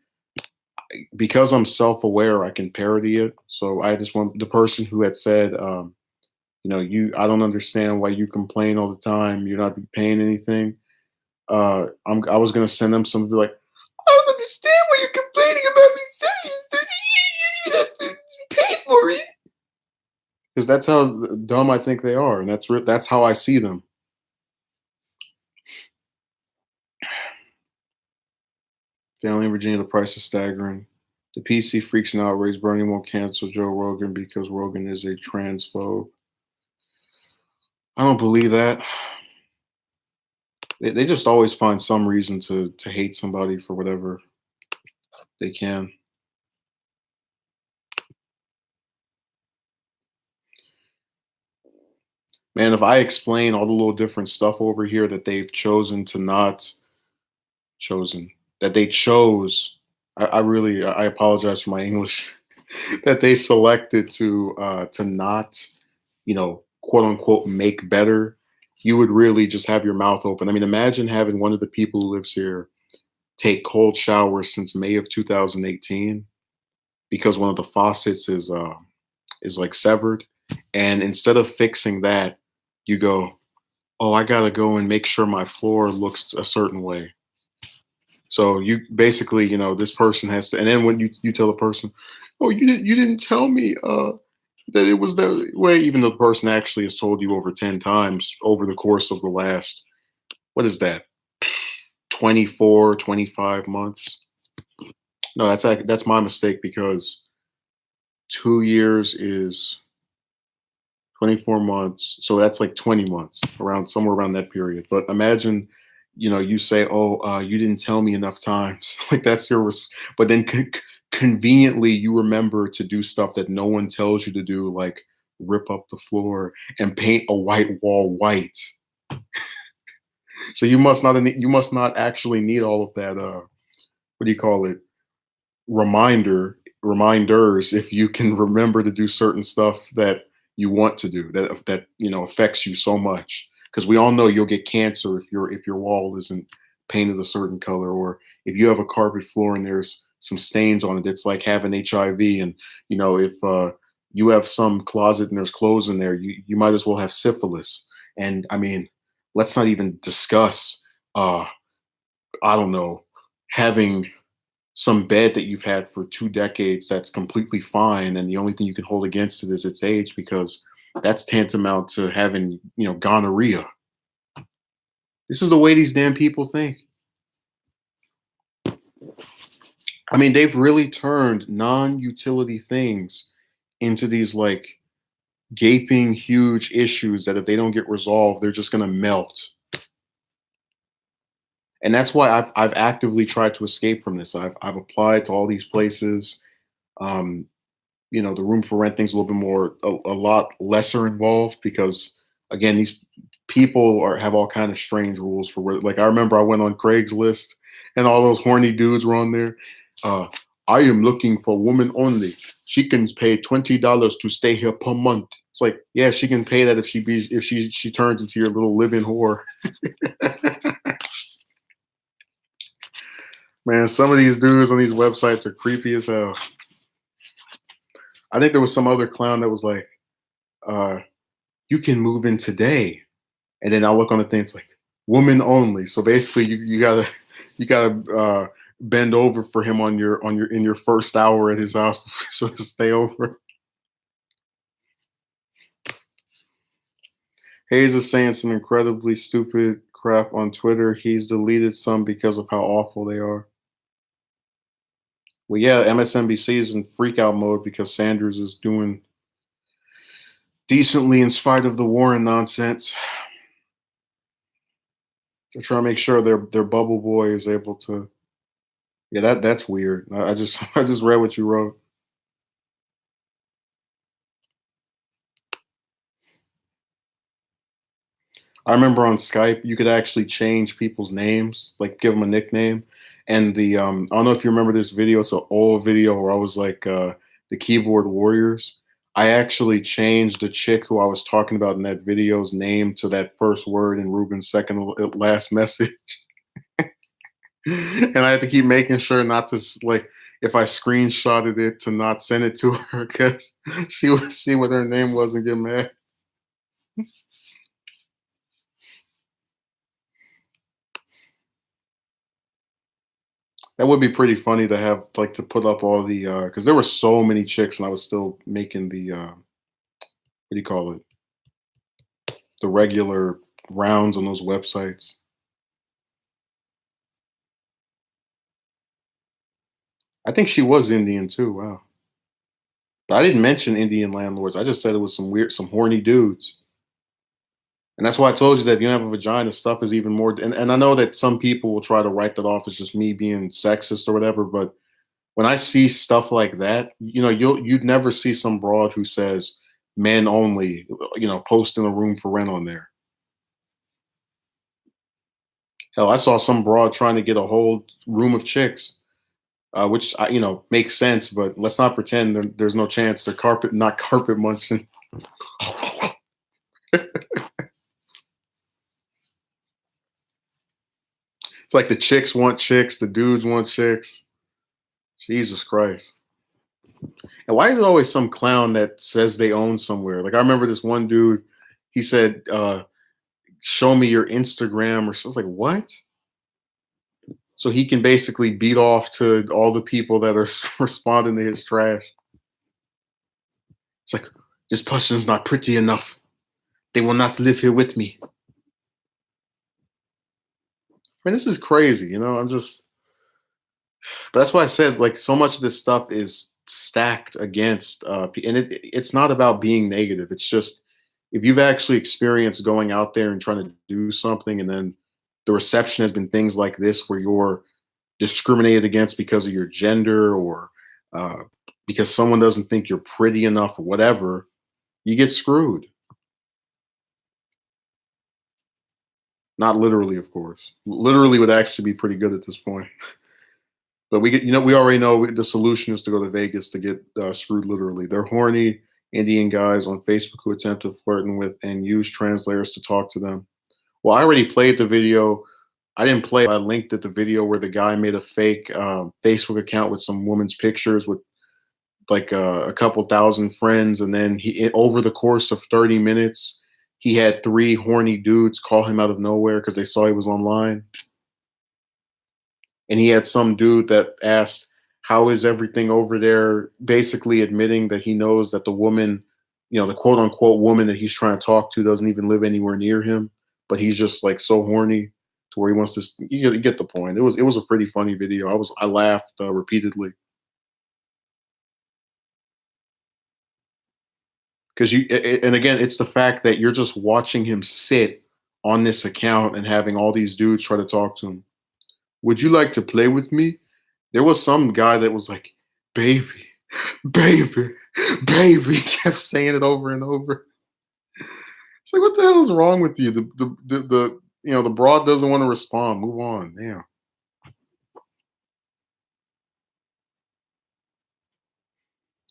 [SPEAKER 1] because I'm self-aware, I can parody it. So I just want the person who had said, I don't understand why you complain all the time. You're not paying anything. I was gonna send them some, be like, I don't understand why you're complaining about me saying stuff. You have to pay for it. Because that's how dumb I think they are, and that's how I see them. Family in Virginia, the price is staggering. The PC freaks and outrage. Bernie won't cancel Joe Rogan because Rogan is a transphobe. I don't believe that. They just always find some reason to hate somebody for whatever they can. Man, if I explain all the little different stuff over here that they've chosen to not chosen that they chose, I really I apologize for my English that they selected to not, quote unquote make better, you would really just have your mouth open. I mean, imagine having one of the people who lives here take cold showers since May of 2018 because one of the faucets is like severed, and instead of fixing that, you go, "Oh, I gotta go and make sure my floor looks a certain way." So you basically, this person has to, and then when you tell the person, "Oh, you didn't tell me that it was that way," even though the person actually has told you over 10 times over the course of the last, what is that, 24, 25 months? No, that's my mistake because 2 years is 24 months. So that's like 20 months, around somewhere around that period. But imagine, you say, "Oh, you didn't tell me enough times." Like that's but then conveniently you remember to do stuff that no one tells you to do, like rip up the floor and paint a white wall white. So you must not actually need all of that, what do you call it? Reminders, if you can remember to do certain stuff that you want to do, that affects you so much, because we all know you'll get cancer if your wall isn't painted a certain color, or if you have a carpet floor and there's some stains on it. It's like having HIV. And if you have some closet and there's clothes in there, you might as well have syphilis. And I mean, let's not even discuss, uh I don't know, having some bed that you've had for 2 decades that's completely fine, and the only thing you can hold against it is its age, because that's tantamount to having, gonorrhea. This is the way these damn people think. I mean, they've really turned non-utility things into these like gaping huge issues that if they don't get resolved, they're just gonna melt. And that's why I've actively tried to escape from this. I've applied to all these places. Um, the room for rent thing's a little bit more, a lot lesser involved, because again, these people have all kind of strange rules for where, like, I remember I went on Craigslist and all those horny dudes were on there. Uh, I am looking for woman only. She can pay $20 to stay here per month. It's like, yeah, she can pay that if she turns into your little living whore. Man, some of these dudes on these websites are creepy as hell. I think there was some other clown that was like, uh, you can move in today. And then I look on the thing, it's like woman only. So basically you gotta bend over for him on your in your first hour at his house so to stay over. Hayes is saying some incredibly stupid crap on Twitter. He's deleted some because of how awful they are. Well, yeah, MSNBC is in freak out mode because Sanders is doing decently in spite of the Warren nonsense. They're trying to make sure their bubble boy is able to. Yeah, that's weird. I just I just read what you wrote. I remember on Skype you could actually change people's names, like give them a nickname. And I don't know if you remember this video. It's an old video where I was like, the keyboard warriors. I actually changed the chick who I was talking about in that video's name to that first word in Ruben's second last message. And I had to keep making sure not to like, if I screenshotted it, to not send it to her, because she would see what her name was and get mad. That would be pretty funny to have, like, to put up all the because there were so many chicks, and I was still making the what do you call it? The regular rounds on those websites. I think she was Indian too. Wow. But I didn't mention Indian landlords. I just said it was some horny dudes. And that's why I told you that you have a vagina stuff is even more. And I know that some people will try to write that off as just me being sexist or whatever, but when I see stuff like that, you'd never see some broad who says men only, posting a room for rent on there. Hell, I saw some broad trying to get a whole room of chicks, which makes sense, but let's not pretend there's no chance they're not carpet munching. It's like the chicks want chicks, the dudes want chicks. Jesus Christ. And why is it always some clown that says they own somewhere? Like I remember this one dude, he said, show me your Instagram or something. Like, what? So he can basically beat off to all the people that are responding to his trash. It's like, this person's not pretty enough. They will not live here with me. I mean, this is crazy, I'm just, but that's why I said, like, so much of this stuff is stacked against, and it's not about being negative. It's just, if you've actually experienced going out there and trying to do something, and then the reception has been things like this where you're discriminated against because of your gender or uh, because someone doesn't think you're pretty enough or whatever, you get screwed. Not literally, of course. Literally would actually be pretty good at this point. But we already know the solution is to go to Vegas to get screwed literally. They're horny Indian guys on Facebook who attempt to flirting with and use translators to talk to them. Well, I already played the video. I didn't play it. I linked at the video where the guy made a fake Facebook account with some woman's pictures with like a couple thousand friends, and then over the course of 30 minutes, he had three horny dudes call him out of nowhere because they saw he was online. And he had some dude that asked, "How is everything over there?" Basically admitting that he knows that the woman, the quote unquote woman that he's trying to talk to doesn't even live anywhere near him, but he's just like so horny to where he wants to. You get the point. It was a pretty funny video. I laughed repeatedly because and again, it's the fact that you're just watching him sit on this account and having all these dudes try to talk to him. Would you like to play with me? There was some guy that was like, baby, baby, baby. He kept saying it over and over. It's like, what the hell is wrong with you? The broad doesn't want to respond. Move on. Damn.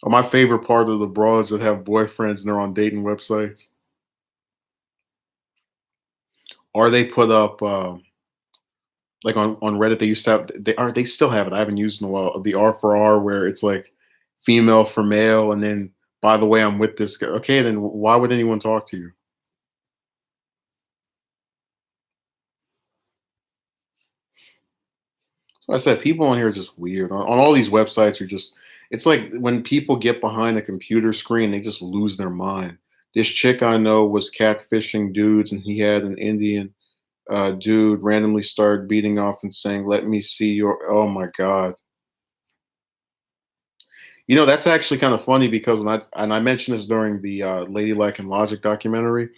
[SPEAKER 1] Oh, my favorite part of the broads that have boyfriends and they're on dating websites, or they put up like on Reddit. They used to have they still have it. I haven't used it in a while. The R for R, where it's like female for male, and then by the way, I'm with this guy. Okay, then why would anyone talk to you? So I said people on here are just weird. On all these websites are just. It's like when people get behind a computer screen, they just lose their mind. This chick I know was catfishing dudes, and he had an Indian dude randomly started beating off and saying, "Let me see your." Oh my god! That's actually kind of funny because I mentioned this during the Ladylike and Logic documentary,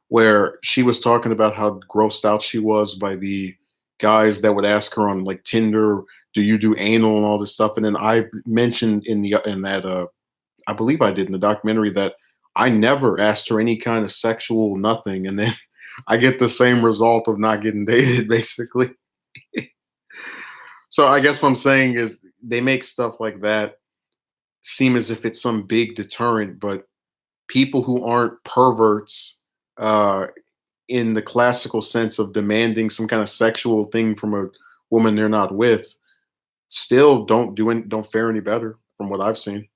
[SPEAKER 1] where she was talking about how grossed out she was by the guys that would ask her on like Tinder, "Do you do anal and all this stuff?" And then I mentioned in that I believe I did in the documentary that I never asked her any kind of sexual nothing, and then I get the same result of not getting dated, basically. So I guess what I'm saying is they make stuff like that seem as if it's some big deterrent, but people who aren't perverts uh, in the classical sense of demanding some kind of sexual thing from a woman they're not with still don't fare any better from what I've seen.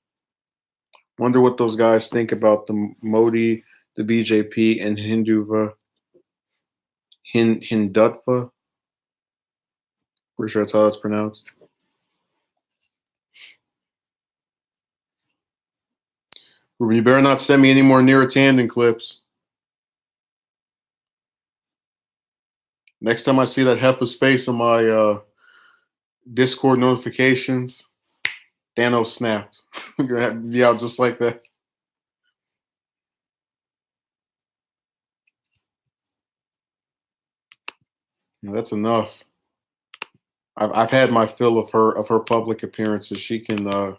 [SPEAKER 1] Wonder what those guys think about the Modi, the BJP, and Hindutva. Pretty sure that's how it's pronounced. Ruben, you better not send me any more Neera Tanden clips. Next time I see that heifer's face on my Discord notifications, Dano snapped. Be out just like that. That's enough. I've had my fill of her public appearances. She can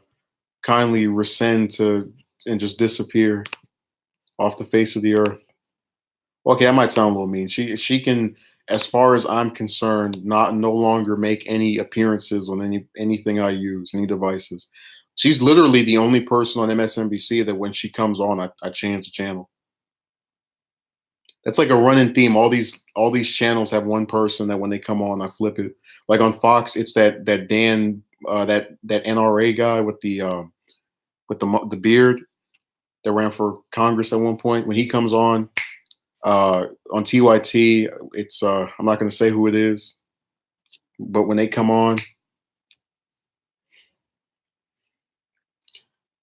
[SPEAKER 1] kindly rescind to and just disappear off the face of the earth. Okay, that might sound a little mean. She can, as far as I'm concerned, not no longer make any appearances on anything I use, any devices. She's literally the only person on MSNBC that when she comes on, I change the channel. That's like a running theme. All these channels have one person that when they come on, I flip it. Like on Fox, it's that Dan that NRA guy with the beard that ran for Congress at one point. When he comes on TYT, it's I'm not going to say who it is, but when they come on,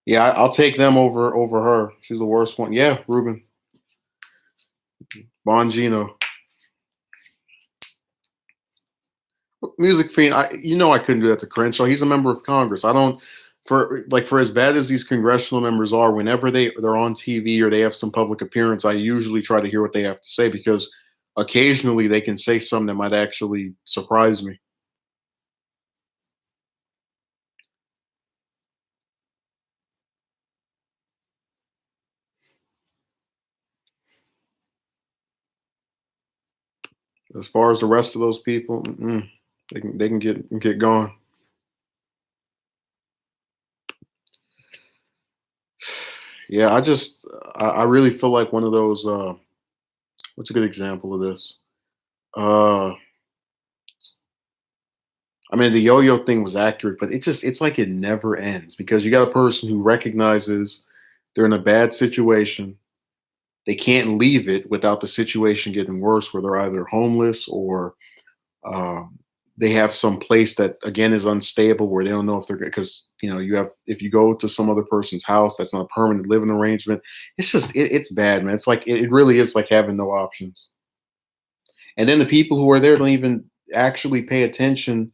[SPEAKER 1] yeah, I'll take them over her. She's the worst one. Yeah, Ruben Bongino, music fiend. I couldn't do that to Crenshaw. He's a member of Congress. I don't for as bad as these congressional members are. Whenever they're on TV or they have some public appearance, I usually try to hear what they have to say because occasionally they can say something that might actually surprise me. As far as the rest of those people, they can get gone. Yeah, I really feel like one of those. What's a good example of this? Uh, I mean, the yo-yo thing was accurate, but it's like it never ends because you got a person who recognizes they're in a bad situation. They can't leave it without the situation getting worse, where they're either homeless or um, they have some place that again is unstable, where they don't know if they're because you have if you go to some other person's house that's not a permanent living arrangement. It's bad, man. It's like it really is like having no options. And then the people who are there don't even actually pay attention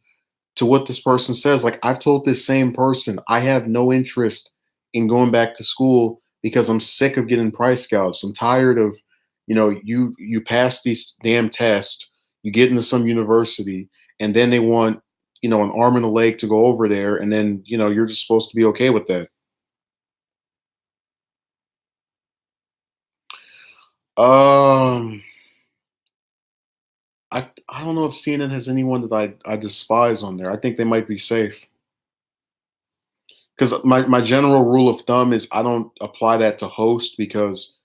[SPEAKER 1] to what this person says. Like I've told this same person, I have no interest in going back to school because I'm sick of getting price gouged. I'm tired of, you pass these damn tests, you get into some university, and then they want, an arm and a leg to go over there, and then you're just supposed to be okay with that. Um, I don't know if CNN has anyone that I despise on there. I think they might be safe. Because my general rule of thumb is I don't apply that to host because,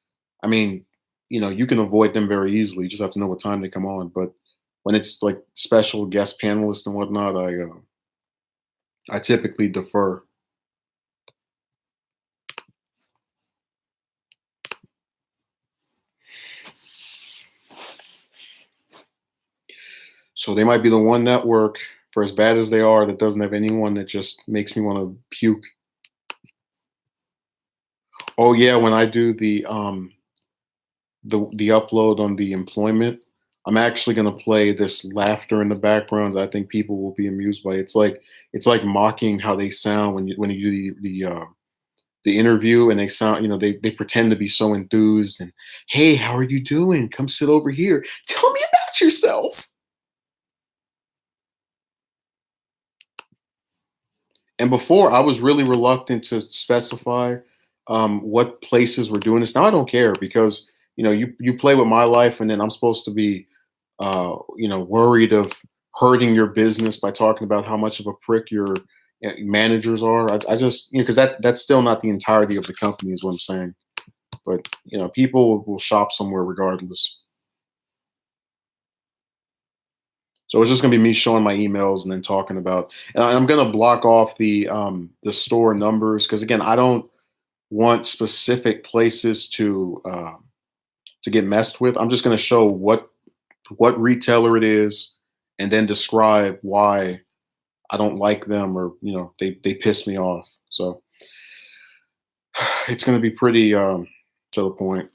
[SPEAKER 1] I mean, you can avoid them very easily. You just have to know what time they come on. But when it's like special guest panelists and whatnot, I typically defer. So they might be the one network, for as bad as they are, that doesn't have anyone that just makes me want to puke. Oh yeah, when I do the upload on the employment, I'm actually gonna play this laughter in the background that I think people will be amused by. It's like mocking how they sound when you do the interview and they sound, they pretend to be so enthused and hey, how are you doing? Come sit over here. Tell me about yourself. And before I was really reluctant to specify what places were doing this. Now I don't care because you play with my life and then I'm supposed to be worried of hurting your business by talking about how much of a prick your managers are. I just, because that's still not the entirety of the company, is what I'm saying. But people will shop somewhere regardless. So it's just gonna be me showing my emails and then talking about. And I'm gonna block off the store numbers because again, I don't want specific places to get messed with. I'm just gonna show what retailer it is, and then describe why I don't like them or they piss me off. So it's going to be pretty to the point.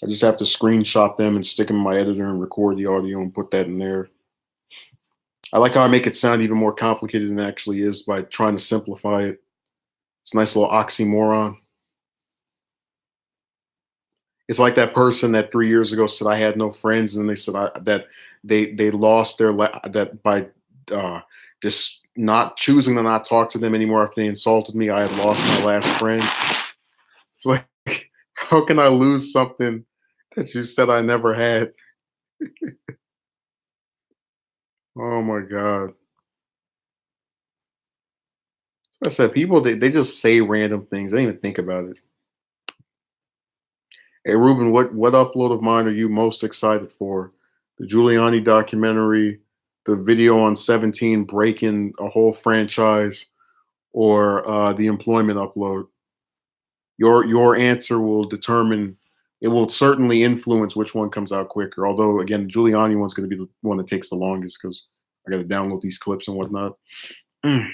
[SPEAKER 1] I just have to screenshot them and stick them in my editor and record the audio and put that in there. I like how I make it sound even more complicated than it actually is by trying to simplify it. It's a nice little oxymoron. It's like that person that 3 years ago said I had no friends, and then they said that they lost their that by uh, just not choosing to not talk to them anymore after they insulted me. I had lost my last friend. It's like, how can I lose something that you said I never had? Oh my god! Like I said, people they just say random things. They don't even think about it. Hey Ruben, what upload of mine are you most excited for? The Giuliani documentary, the video on 17 breaking a whole franchise, or the employment upload? Your answer will determine. It will certainly influence which one comes out quicker. Although again, the Giuliani one's going to be the one that takes the longest because I got to download these clips and whatnot. Mm.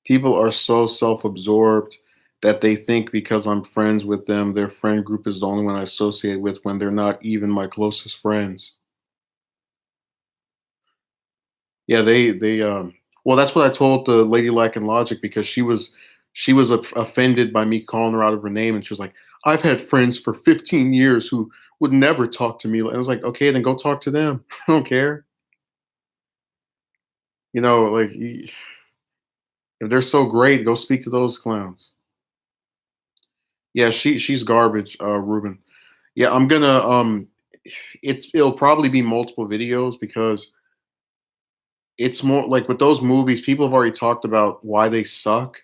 [SPEAKER 1] People are so self-absorbed that they think because I'm friends with them, their friend group is the only one I associate with when they're not even my closest friends. Yeah, they well, that's what I told the lady lacking logic because she was offended by me calling her out of her name, and she was like, "I've had friends for 15 years who would never talk to me." I was like, "Okay, then go talk to them. I don't care." Like if they're so great, go speak to those clowns. Yeah, she's garbage, Ruben. Yeah, I'm gonna it'll probably be multiple videos because it's more like with those movies, people have already talked about why they suck.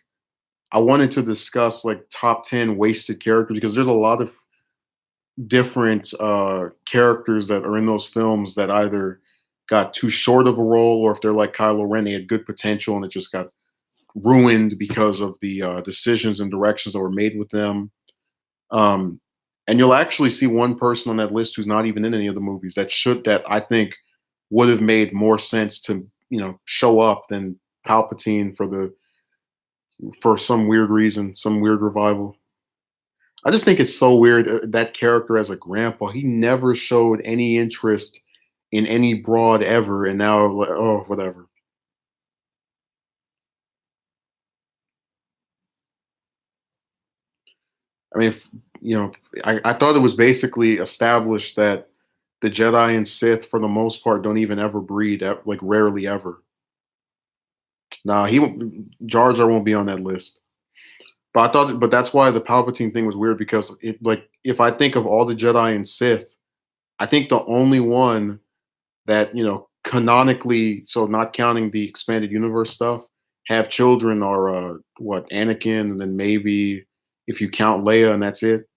[SPEAKER 1] I wanted to discuss like top 10 wasted characters because there's a lot of different characters that are in those films that either got too short of a role or if they're like Kylo Ren, they had good potential and it just got ruined because of the decisions and directions that were made with them. Um, and you'll actually see one person on that list who's not even in any of the movies that I think would have made more sense to show up than Palpatine for some weird reason, some weird revival. I just think it's so weird that character as a grandpa. He never showed any interest in any broad ever, and now like, oh whatever. I mean, I thought it was basically established that the Jedi and Sith, for the most part, don't even ever breed, like rarely ever. Nah, Jar Jar won't be on that list. But that's why the Palpatine thing was weird because it like if I think of all the Jedi and Sith, I think the only one that canonically, so not counting the expanded universe stuff, have children are what Anakin, and then maybe if you count Leia, and that's it.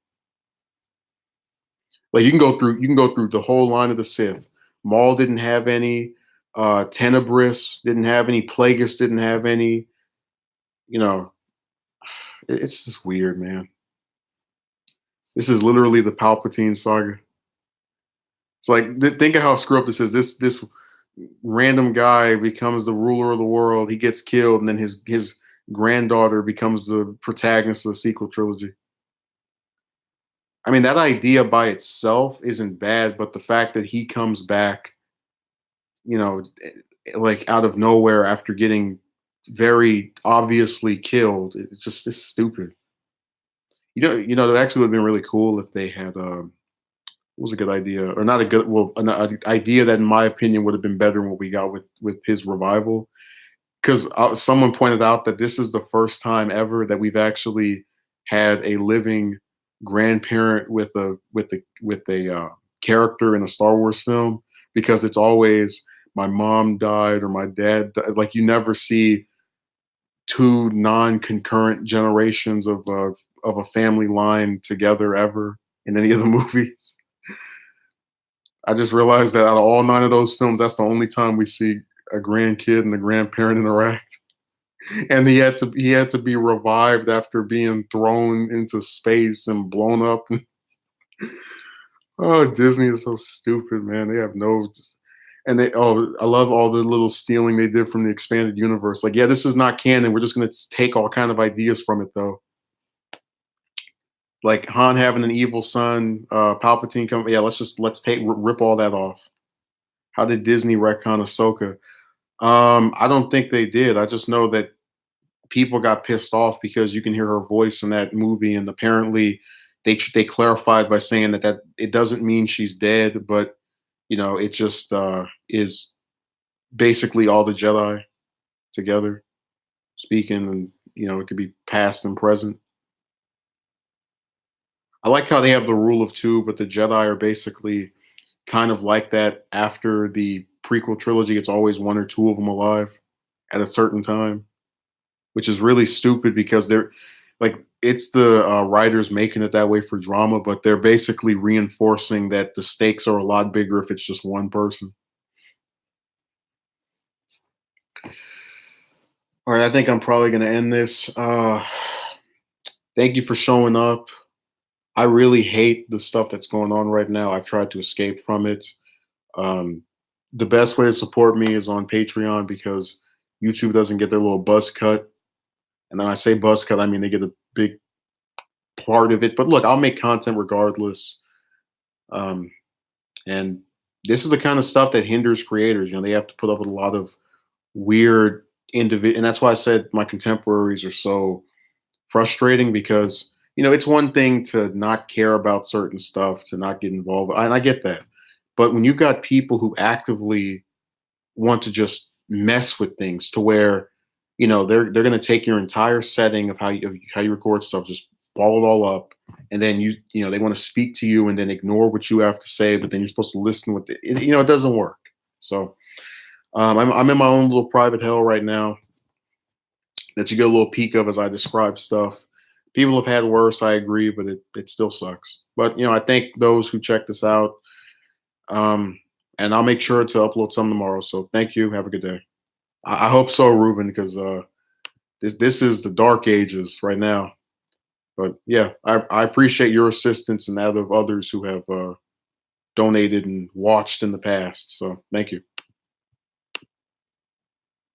[SPEAKER 1] Like you can go through the whole line of the Sith. Maul didn't have any. Tenebris didn't have any. Plagueis didn't have any. You know, it's just weird, man. This is literally the Palpatine saga. It's like think of how screw up this is. This random guy becomes the ruler of the world. He gets killed, and then his granddaughter becomes the protagonist of the sequel trilogy. I mean, that idea by itself isn't bad, but the fact that he comes back, you know, like out of nowhere after getting very obviously killed, it's stupid. That actually would have been really cool if they had. What was a good idea, or not a good? Well, an idea that, in my opinion, would have been better than what we got with his revival. Because someone pointed out that this is the first time ever that we've actually had a living grandparent with a character in a Star Wars film. Because it's always my mom died or my dad died. Like you never see two non-concurrent generations of a family line together ever in any of the movies. I just realized that out of all nine of those films, that's the only time we see a grandkid and a grandparent interact. And he had to be revived after being thrown into space and blown up. Oh, Disney is so stupid, man. They have no and they I love all the little stealing they did from the expanded universe. Like, yeah, this is not canon. We're just gonna take all kind of ideas from it though. Like Han having an evil son, Palpatine come. Yeah, let's take rip all that off. How did Disney retcon Ahsoka? I don't think they did. I just know that people got pissed off because you can hear her voice in that movie, and apparently they clarified by saying that it doesn't mean she's dead, but it just is basically all the Jedi together speaking, and it could be past and present. I like how they have the rule of two, but the Jedi are basically kind of like that after the prequel trilogy. It's always one or two of them alive at a certain time, which is really stupid because they're like it's the writers making it that way for drama, but they're basically reinforcing that the stakes are a lot bigger if it's just one person. All right, I think I'm probably going to end this. Thank you for showing up. I really hate the stuff that's going on right now. I've tried to escape from it. Um, the best way to support me is on Patreon because YouTube doesn't get their little buzz cut. And then I say buzz cut, I mean they get a big part of it. But look, I'll make content regardless. Um, and this is the kind of stuff that hinders creators. They have to put up with a lot of weird individual, and that's why I said my contemporaries are so frustrating because it's one thing to not care about certain stuff, to not get involved, and I get that. But when you've got people who actively want to just mess with things to where they're going to take your entire setting of how you record stuff, just ball it all up, and then they want to speak to you and then ignore what you have to say, but then you're supposed to listen with it doesn't work. So I'm in my own little private hell right now that you get a little peek of as I describe stuff. People have had worse, I agree, but it still sucks. But I thank those who check this out. Um, and I'll make sure to upload some tomorrow. So thank you. Have a good day. I hope so, Ruben, because this is the dark ages right now. But yeah, I appreciate your assistance and that of others who have donated and watched in the past. So thank you.